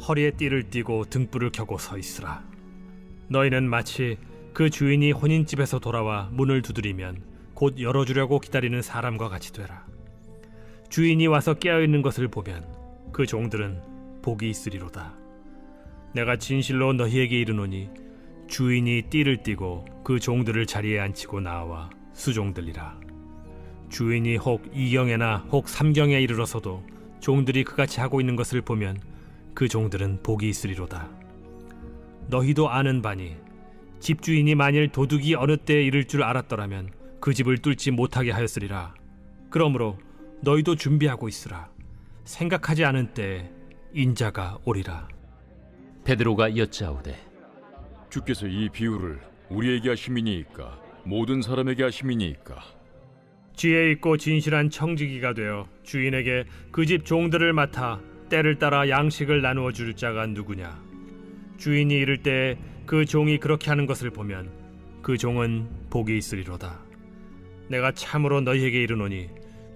허리에 띠를 띠고 등불을 켜고 서 있으라. 너희는 마치 그 주인이 혼인집에서 돌아와 문을 두드리면 곧 열어주려고 기다리는 사람과 같이 되라. 주인이 와서 깨어있는 것을 보면 그 종들은 복이 있으리로다. 내가 진실로 너희에게 이르노니 주인이 띠를 띠고 그 종들을 자리에 앉히고 나와 수종들리라. 주인이 혹 이경에나 혹 삼경에 이르러서도 종들이 그같이 하고 있는 것을 보면 그 종들은 복이 있으리로다. 너희도 아는 바니 집주인이 만일 도둑이 어느 때에 이를 줄 알았더라면 그 집을 뚫지 못하게 하였으리라. 그러므로 너희도 준비하고 있으라. 생각하지 않은 때에 인자가 오리라. 베드로가 여짜오되 주께서 이 비유를 우리에게 하심이니이까 모든 사람에게 하심이니이까? 지혜 있고 진실한 청지기가 되어 주인에게 그 집 종들을 맡아 때를 따라 양식을 나누어 줄 자가 누구냐? 주인이 이를 때에 그 종이 그렇게 하는 것을 보면 그 종은 복이 있으리로다. 내가 참으로 너희에게 이르노니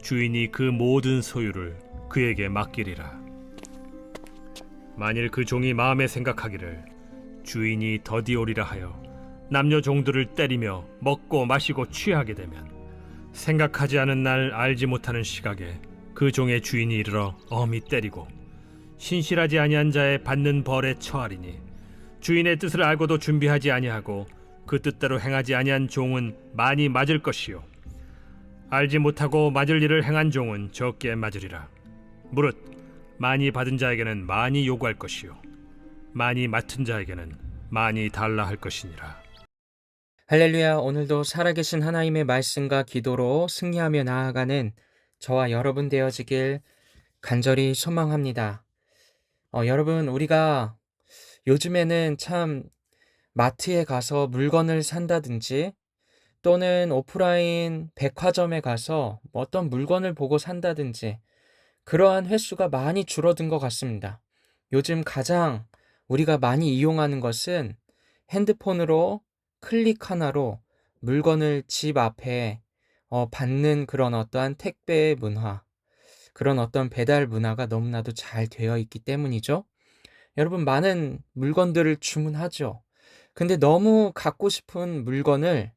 주인이 그 모든 소유를 그에게 맡기리라. 만일 그 종이 마음에 생각하기를 주인이 더디 오리라 하여 남녀 종들을 때리며 먹고 마시고 취하게 되면 생각하지 않은 날 알지 못하는 시각에 그 종의 주인이 이르러 엄히 때리고 신실하지 아니한 자의 받는 벌에 처하리니 주인의 뜻을 알고도 준비하지 아니하고 그 뜻대로 행하지 아니한 종은 많이 맞을 것이요 알지 못하고 맞을 일을 행한 종은 적게 맞으리라. 무릇 많이 받은 자에게는 많이 요구할 것이요 많이 맡은 자에게는 많이 달라 할 것이니라. 할렐루야. 오늘도 살아계신 하나님의 말씀과 기도로 승리하며 나아가는 저와 여러분 되어지길 간절히 소망합니다. 여러분, 우리가 요즘에는 참 마트에 가서 물건을 산다든지 또는 오프라인 백화점에 가서 어떤 물건을 보고 산다든지 그러한 횟수가 많이 줄어든 것 같습니다. 요즘 가장 우리가 많이 이용하는 것은 핸드폰으로 클릭 하나로 물건을 집 앞에 받는 그런 어떠한 택배 문화, 그런 어떤 배달 문화가 너무나도 잘 되어 있기 때문이죠. 여러분, 많은 물건들을 주문하죠. 근데 너무 갖고 싶은 물건을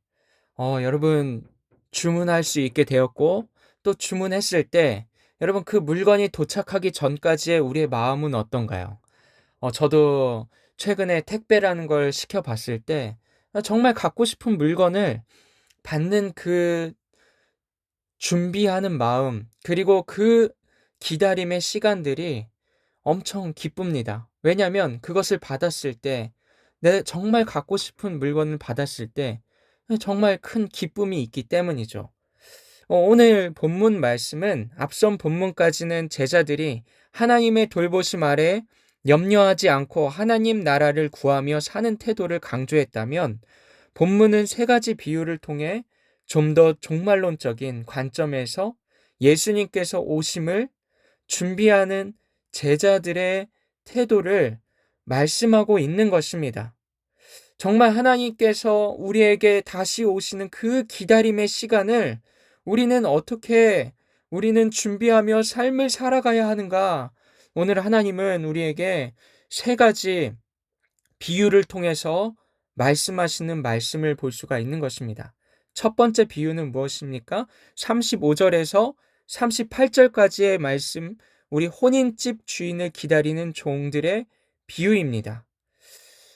여러분 주문할 수 있게 되었고 또 주문했을 때 여러분 그 물건이 도착하기 전까지의 우리의 마음은 어떤가요? 저도 최근에 택배라는 걸 시켜봤을 때 정말 갖고 싶은 물건을 받는 그 준비하는 마음, 그리고 그 기다림의 시간들이 엄청 기쁩니다. 왜냐하면 그것을 받았을 때, 내 정말 갖고 싶은 물건을 받았을 때 정말 큰 기쁨이 있기 때문이죠. 오늘 본문 말씀은 앞선 본문까지는 제자들이 하나님의 돌보심 아래 염려하지 않고 하나님 나라를 구하며 사는 태도를 강조했다면, 본문은 세 가지 비유를 통해 좀 더 종말론적인 관점에서 예수님께서 오심을 준비하는 제자들의 태도를 말씀하고 있는 것입니다. 정말 하나님께서 우리에게 다시 오시는 그 기다림의 시간을 우리는 준비하며 삶을 살아가야 하는가? 오늘 하나님은 우리에게 세 가지 비유를 통해서 말씀하시는 말씀을 볼 수가 있는 것입니다. 첫 번째 비유는 무엇입니까? 35절에서 38절까지의 말씀, 우리 혼인집 주인을 기다리는 종들의 비유입니다.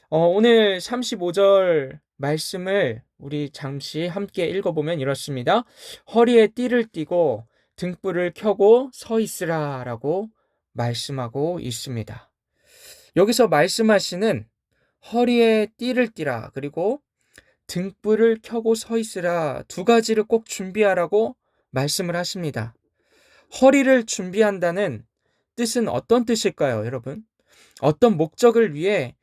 오늘 35절 말씀을 우리 잠시 함께 읽어보면 이렇습니다. 허리에 띠를 띠고 등불을 켜고 서 있으라 라고 말씀하고 있습니다. 여기서 말씀하시는 허리에 띠를 띠라, 그리고 등불을 켜고 서 있으라, 두 가지를 꼭 준비하라고 말씀을 하십니다. 허리를 준비한다는 뜻은 어떤 뜻일까요, 여러분? 어떤 목적을 위해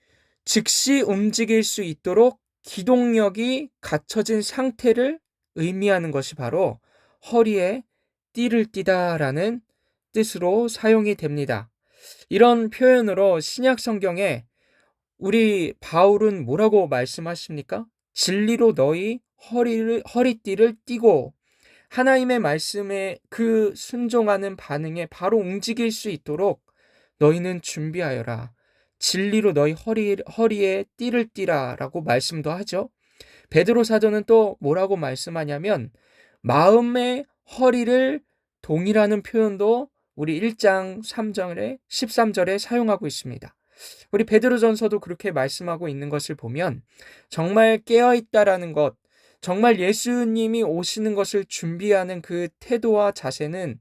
즉시 움직일 수 있도록 기동력이 갖춰진 상태를 의미하는 것이 바로 허리에 띠를 띠다라는 뜻으로 사용이 됩니다. 이런 표현으로 신약 성경에 우리 바울은 뭐라고 말씀하십니까? 진리로 너희 허리띠를 띠고, 하나님의 말씀에 그 순종하는 반응에 바로 움직일 수 있도록 너희는 준비하여라. 진리로 너희 허리에 띠를 띠라라고 말씀도 하죠. 베드로 사도는 또 뭐라고 말씀하냐면 마음의 허리를 동이라는 표현도 우리 1장 3절에 13절에 사용하고 있습니다. 우리 베드로전서도 그렇게 말씀하고 있는 것을 보면 정말 깨어 있다라는 것, 정말 예수님이 오시는 것을 준비하는 그 태도와 자세는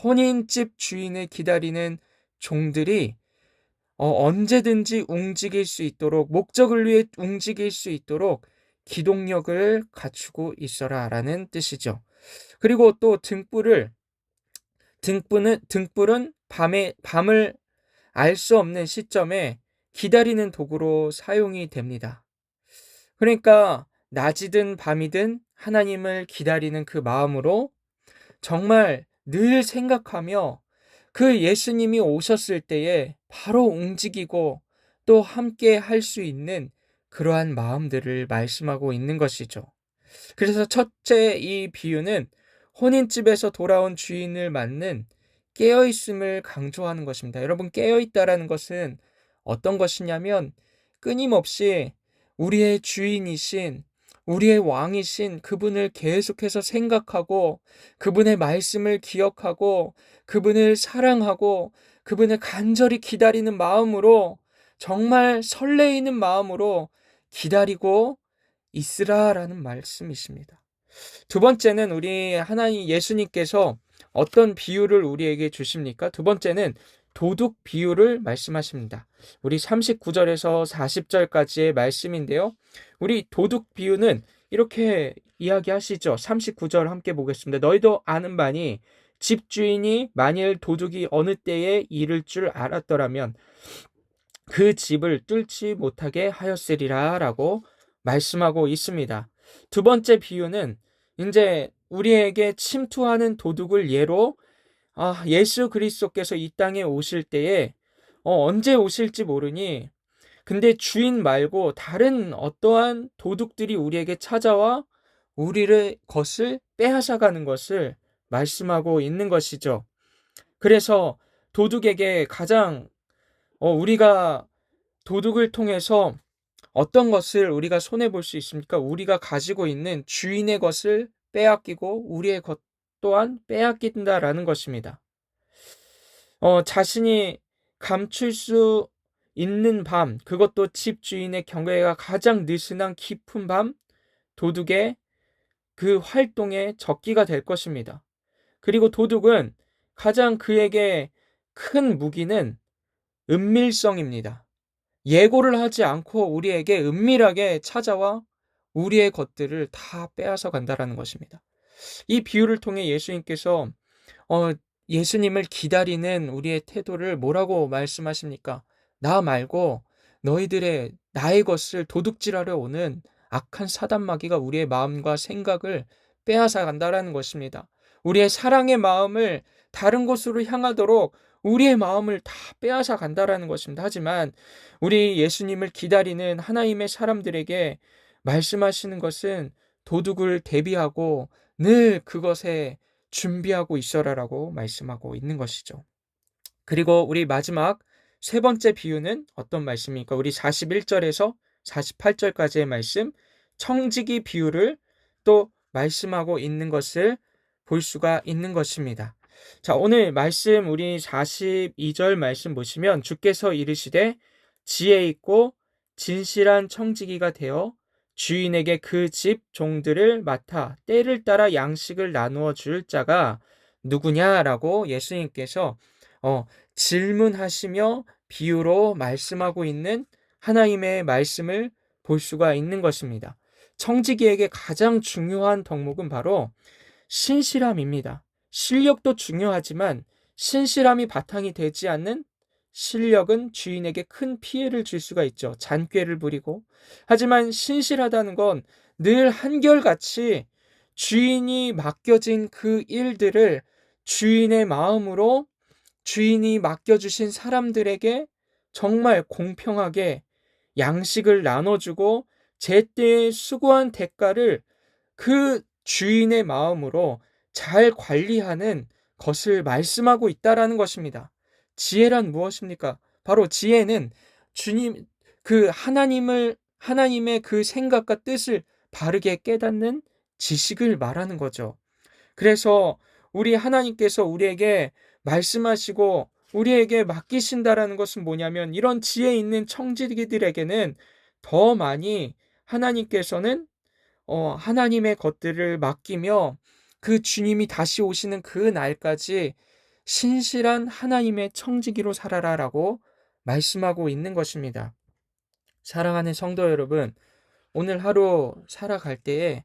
혼인집 주인을 기다리는 종들이 언제든지 움직일 수 있도록, 목적을 위해 움직일 수 있도록 기동력을 갖추고 있어라라는 뜻이죠. 그리고 또 등불은 밤을 알 수 없는 시점에 기다리는 도구로 사용이 됩니다. 그러니까 낮이든 밤이든 하나님을 기다리는 그 마음으로 정말 늘 생각하며 그 예수님이 오셨을 때에 바로 움직이고 또 함께 할 수 있는 그러한 마음들을 말씀하고 있는 것이죠. 그래서 첫째 이 비유는 혼인집에서 돌아온 주인을 맞는 깨어있음을 강조하는 것입니다. 여러분, 깨어있다라는 것은 어떤 것이냐면 끊임없이 우리의 주인이신, 우리의 왕이신 그분을 계속해서 생각하고 그분의 말씀을 기억하고 그분을 사랑하고 그분을 간절히 기다리는 마음으로, 정말 설레이는 마음으로 기다리고 있으라라는 말씀이십니다. 두 번째는 우리 하나님 예수님께서 어떤 비유를 우리에게 주십니까? 두 번째는 도둑 비유를 말씀하십니다. 우리 39절에서 40절까지의 말씀인데요. 우리 도둑 비유는 이렇게 이야기하시죠. 39절 함께 보겠습니다. 너희도 아는 바니 집주인이 만일 도둑이 어느 때에 이를 줄 알았더라면 그 집을 뚫지 못하게 하였으리라 라고 말씀하고 있습니다. 두 번째 비유는 이제 우리에게 침투하는 도둑을 예로 예수 그리스도께서 이 땅에 오실 때에 언제 오실지 모르니 근데 주인 말고 다른 어떠한 도둑들이 우리에게 찾아와 우리의 것을 빼앗아가는 것을 말씀하고 있는 것이죠. 그래서 도둑에게 가장 우리가 도둑을 통해서 어떤 것을 우리가 손해볼 수 있습니까? 우리가 가지고 있는 주인의 것을 빼앗기고 우리의 것 또한 빼앗긴다라는 것입니다. 자신이 감출 수 있는 밤, 그것도 집 주인의 경계가 가장 느슨한 깊은 밤, 도둑의 그 활동의 적기가 될 것입니다. 그리고 도둑은 가장 그에게 큰 무기는 은밀성입니다. 예고를 하지 않고 우리에게 은밀하게 찾아와 우리의 것들을 다 빼앗아 간다라는 것입니다. 이 비유를 통해 예수님께서 예수님을 기다리는 우리의 태도를 뭐라고 말씀하십니까? 나 말고 나의 것을 도둑질하려 오는 악한 사단마귀가 우리의 마음과 생각을 빼앗아 간다라는 것입니다. 우리의 사랑의 마음을 다른 곳으로 향하도록 우리의 마음을 다 빼앗아 간다라는 것입니다. 하지만 우리 예수님을 기다리는 하나님의 사람들에게 말씀하시는 것은 도둑을 대비하고 늘 그것에 준비하고 있어라라고 말씀하고 있는 것이죠. 그리고 우리 마지막 세 번째 비유는 어떤 말씀입니까? 우리 41절에서 48절까지의 말씀, 청지기 비유를 또 말씀하고 있는 것을 볼 수가 있는 것입니다. 자, 오늘 말씀 우리 42절 말씀 보시면 주께서 이르시되 지혜 있고 진실한 청지기가 되어 주인에게 그 집 종들을 맡아 때를 따라 양식을 나누어 줄 자가 누구냐라고 예수님께서 질문하시며 비유로 말씀하고 있는 하나님의 말씀을 볼 수가 있는 것입니다. 청지기에게 가장 중요한 덕목은 바로 신실함입니다. 실력도 중요하지만 신실함이 바탕이 되지 않는 실력은 주인에게 큰 피해를 줄 수가 있죠. 잔꾀를 부리고. 하지만 신실하다는 건 늘 한결같이 주인이 맡겨진 그 일들을 주인의 마음으로 주인이 맡겨주신 사람들에게 정말 공평하게 양식을 나눠주고 제때에 수고한 대가를 그 주인의 마음으로 잘 관리하는 것을 말씀하고 있다라는 것입니다. 지혜란 무엇입니까? 바로 지혜는 주님, 하나님의 그 생각과 뜻을 바르게 깨닫는 지식을 말하는 거죠. 그래서 우리 하나님께서 우리에게 말씀하시고 우리에게 맡기신다라는 것은 뭐냐면, 이런 지혜 있는 청지기들에게는 더 많이 하나님께서는 하나님의 것들을 맡기며 그 주님이 다시 오시는 그 날까지 신실한 하나님의 청지기로 살아라라고 말씀하고 있는 것입니다. 사랑하는 성도 여러분, 오늘 하루 살아갈 때에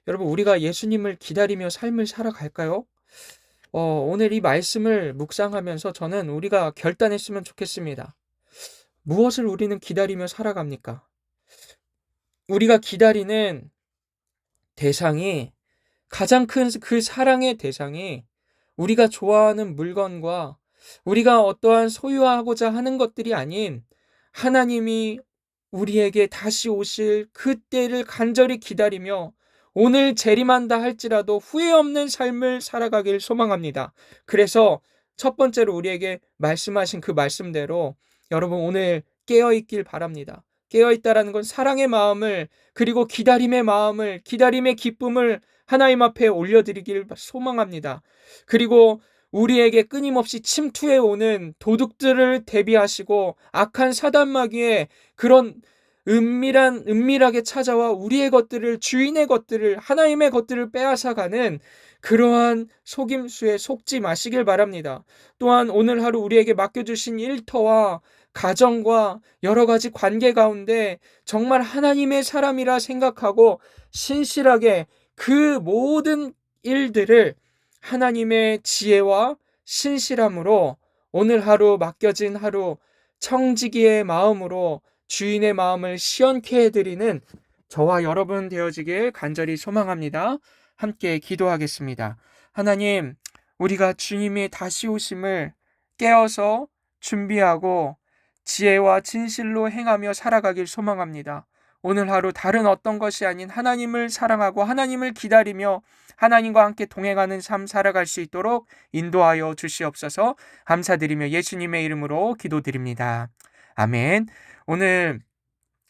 여러분, 우리가 예수님을 기다리며 삶을 살아갈까요? 오늘 이 말씀을 묵상하면서 저는 우리가 결단했으면 좋겠습니다. 무엇을 우리는 기다리며 살아갑니까? 우리가 기다리는 대상이, 가장 큰 그 사랑의 대상이 우리가 좋아하는 물건과 우리가 어떠한 소유하고자 하는 것들이 아닌 하나님이 우리에게 다시 오실 그때를 간절히 기다리며 오늘 재림한다 할지라도 후회 없는 삶을 살아가길 소망합니다. 그래서 첫 번째로 우리에게 말씀하신 그 말씀대로 여러분 오늘 깨어있길 바랍니다. 깨어있다라는 건 사랑의 마음을, 그리고 기다림의 마음을, 기다림의 기쁨을 하나님 앞에 올려드리길 소망합니다. 그리고 우리에게 끊임없이 침투해 오는 도둑들을 대비하시고 악한 사단마귀의 그런 은밀하게 찾아와 우리의 것들을, 주인의 것들을, 하나님의 것들을 빼앗아가는 그러한 속임수에 속지 마시길 바랍니다. 또한 오늘 하루 우리에게 맡겨주신 일터와 가정과 여러 가지 관계 가운데 정말 하나님의 사람이라 생각하고 신실하게 그 모든 일들을 하나님의 지혜와 신실함으로 오늘 하루 맡겨진 하루 청지기의 마음으로 주인의 마음을 시원케 해드리는 저와 여러분 되어지길 간절히 소망합니다. 함께 기도하겠습니다. 하나님, 우리가 주님의 다시 오심을 깨어서 준비하고 지혜와 진실로 행하며 살아가길 소망합니다. 오늘 하루 다른 어떤 것이 아닌 하나님을 사랑하고 하나님을 기다리며 하나님과 함께 동행하는 삶 살아갈 수 있도록 인도하여 주시옵소서. 감사드리며 예수님의 이름으로 기도드립니다. 아멘. 오늘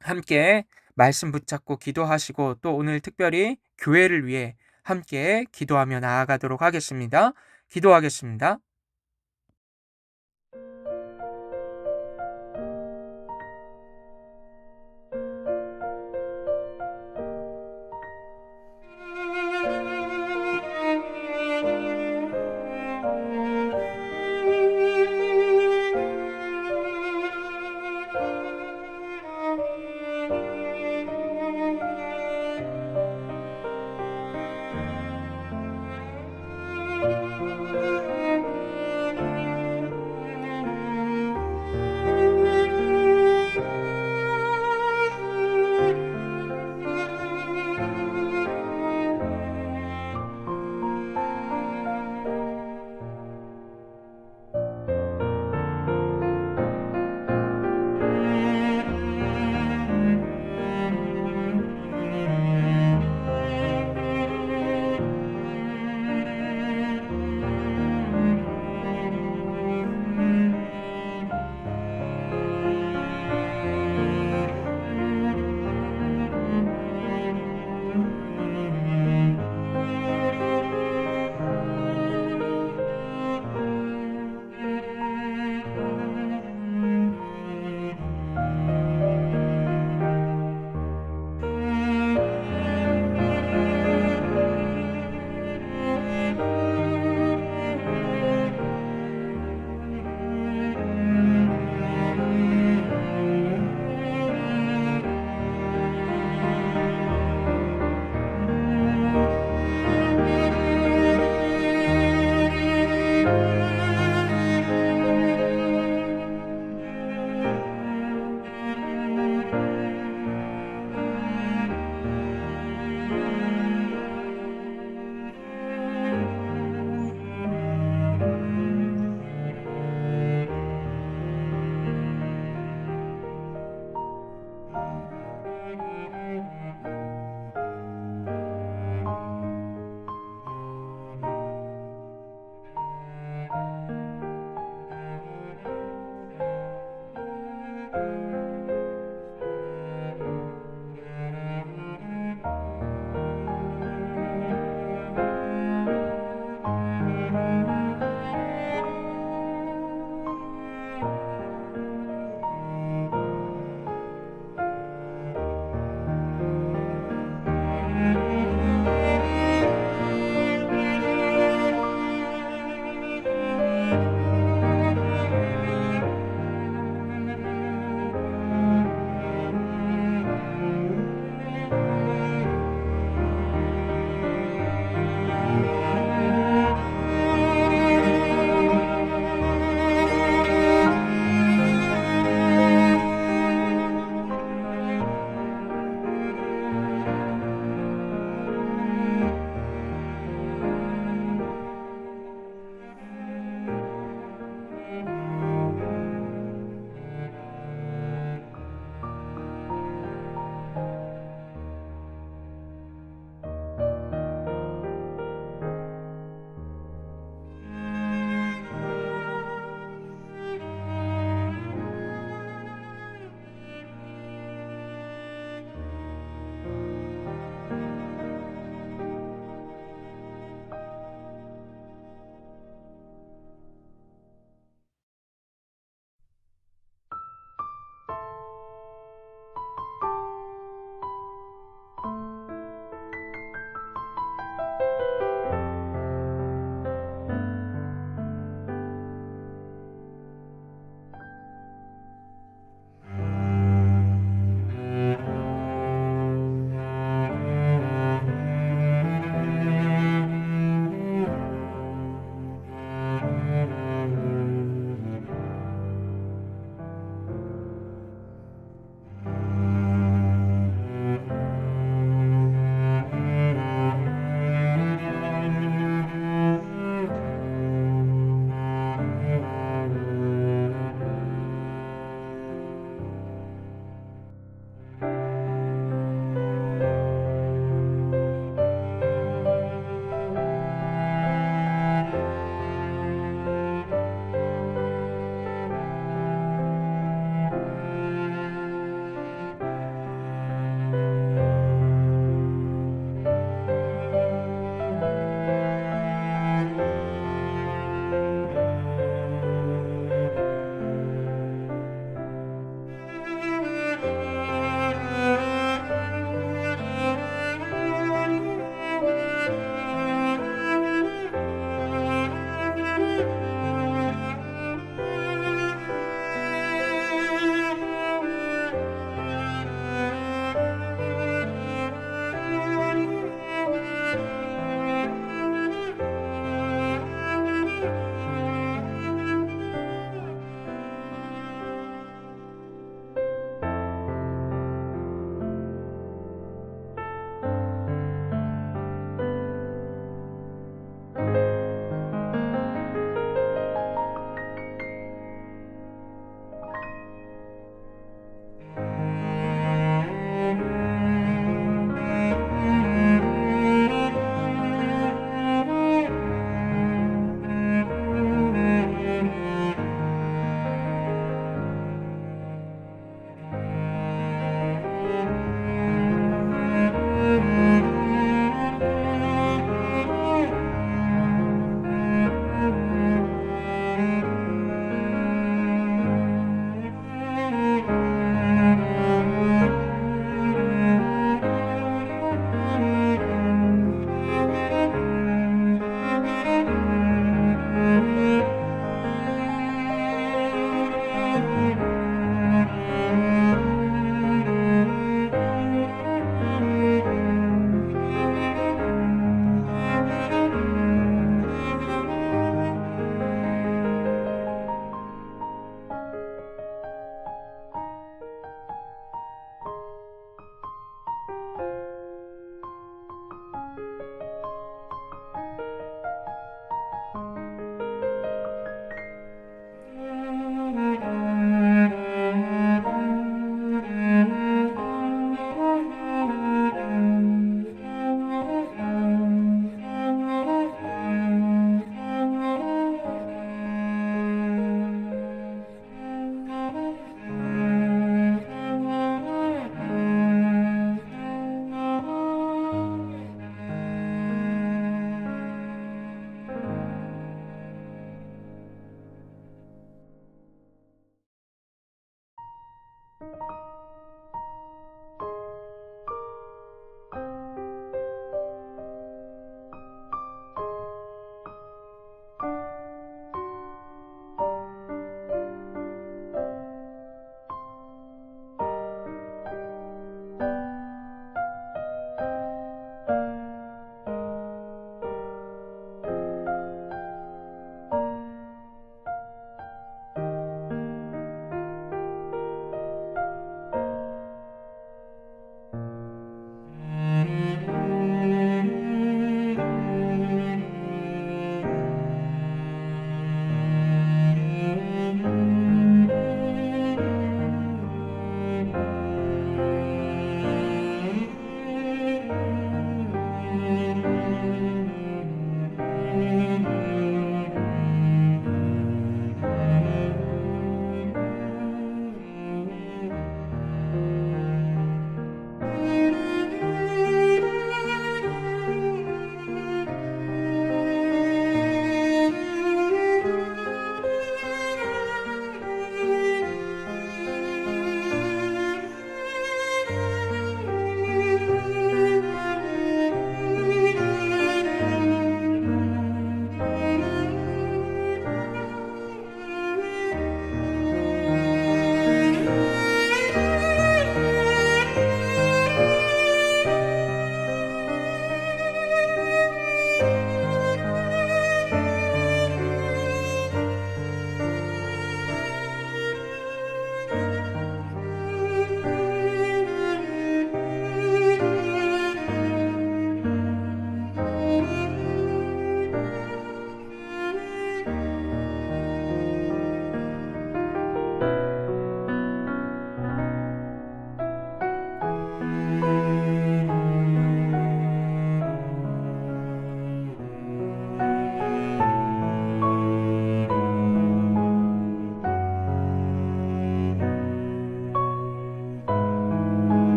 함께 말씀 붙잡고 기도하시고 또 오늘 특별히 교회를 위해 함께 기도하며 나아가도록 하겠습니다. 기도하겠습니다.